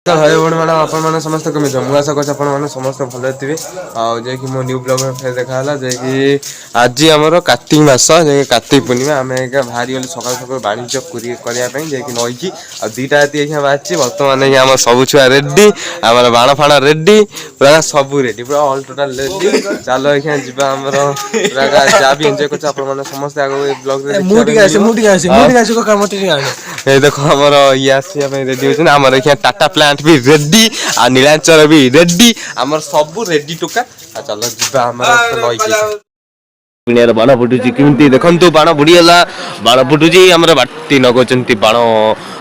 तो भाई भौणी मैडम आपण समस्त कमी मुझे आशा कर समस्त भल थे आई मो न्यू ब्लॉग में फिर देखा कि आज आमर कार्तिक मास कार्तिक पूर्णिमा आम बाहरी गलु सकाल सकाल वाणिज्य करने नईकी आ दुटा राति बाहर बर्तमान आम सब छुआ रेडी आम बाण फाण रेडी पूरा सब रेडी पूरा ऑल टोटाल रेडी चलो ये जा पूरा जहाँ भी एंजॉय कर समस्त आगे ब्लॉग देख आमर ये आसा रेडी होती आमर टाटा प्लांट भी रेडी आ नीलांचल भी रेडी आमर सब रेडी टोका चलो जा नई बाण फुटुची केमती देखु बाण बुड़ीगला बाण फुटुची आमर बाटी नगौंट बाण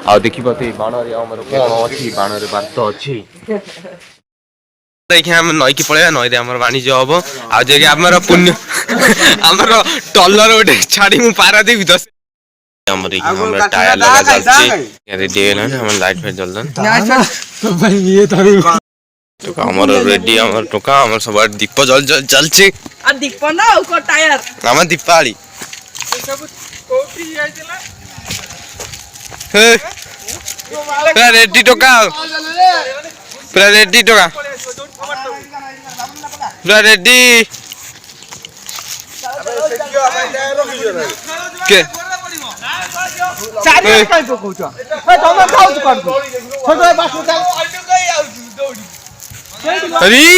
आ देखिए बाण कौन अच्छी बाण बार्थ अच्छी नई की पलैया नई आम वाणिज्य हम आमर पुण्य आमर टलर गोटे छाड़ी पारादेवी दस टायर लगा चलती रेडी हम लाइट फाइट जल्दी रेडी टोका सब दीप जल जल चलची दीप ना टायर आम दीपावली रेडी टोका पूरा रेडी टोका पूरा रेडी के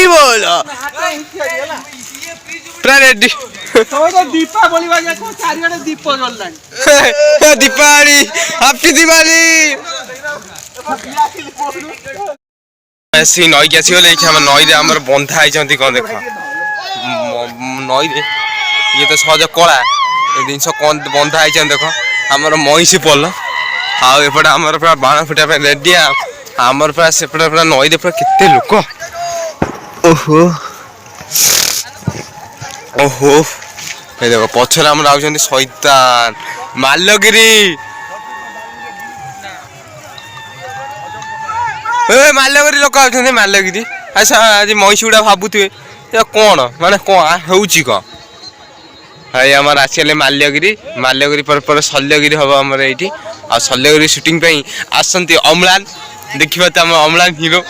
बोलो रेडी दीपावली दीप दीपावली हैप्पी दिवाली ऐसी नई की आसीगले नई आमर बंधा होती कौन देख नई ये तो सहज कला जिनस कौन बंधा है देख आमर मईसी पल आएपटे आमर पूरा बाण फुटा रेडी आमर पूरा सेपटे पूरा नई पूरा केते लोक ओहो ओहो ये देख पछर आम आउछन्ति शैतान माल्यगिरी माल्यगिरी लोक आउछन्ति माल्यगिरी अच्छा आज मईसी गुड़ा भावुवे कौन माने कौन होउची कौन हाई आमर आसगले माल्यगिरी पर शल्यगिरी हम आमर ये आ शल्यगिरी शूटिंग आसती अम्लान देखा तो आम अम्लान हिरो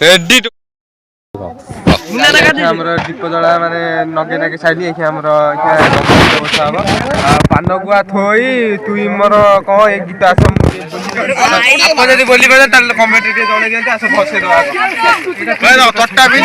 रेडी दीप जला माने नगे नगे साइली बसा हम पान गुआ थोई तुई मोर कौन ये गीत आस आप बोली पारे कमेंट जन दिखाते आस फसे तट्टा भी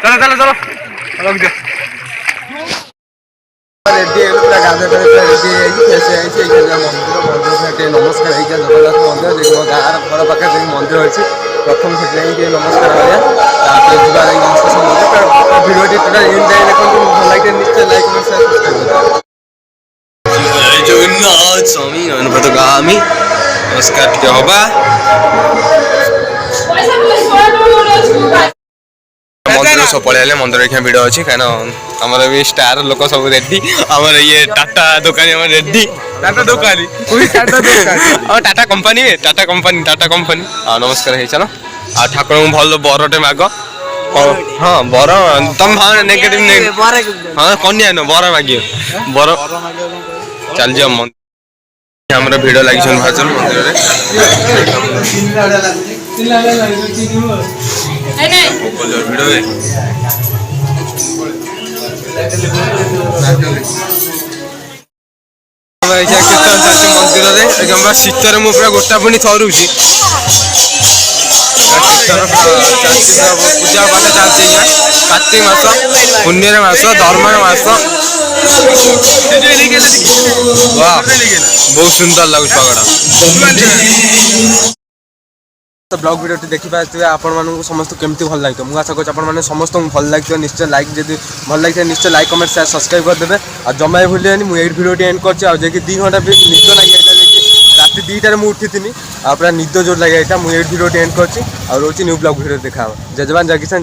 चलो चलो चलो रख दे रेडी पूरा गाधे रेडी मंदिर नमस्कार जगन्नाथ मंदिर गाँव घर पाखे मंदिर अच्छी प्रथम से नमस्कार भिडियो देखो भल लगे निश्चय लाइक सब्सक्राइब जगन्नाथ स्वामी नयनपथगामी नमस्कार टे हवा मंदिर सब पलैले मंदिर भिड़ अच्छी कहीं आम भी स्टार लोक सब रेडी आम ये टाटा दुकानी रेडी टाटा दुकानी टाटा कंपनी हाँ नमस्कार है चलो आ ठाकुर भल बरटे माग हाँ बर तुम नेगेटिव हाँ कन्या न बर माग बर चल जा मंदिर भिड़ लगी भाजल मंदिर मंदिर शीतर मुझे गोटा पुणी थरुची पूजा पाठ चलती कार्तिक मास पुण्यर मास धर्म मास बहुत सुंदर लगुच पगड़ा ब्लॉग वीडियो देखी पारे आपण समस्त केमती भल लगे मुझे आशा कर समस्त भल लगे निश्चय लाइक जब भल लगे निश्चय लाइक कमेंट शेयर सब्सक्राइब करदे आ जमा भी भूलें मुझे भिडियो एंड कर 2 घंटा निद लगे रात 2टार मुझे उठी पूरा निद जोर लगे मुझे भिडियो एंड कर रोचे न्यू ब्लॉग वीडियो देखा जय जवान जय किसान।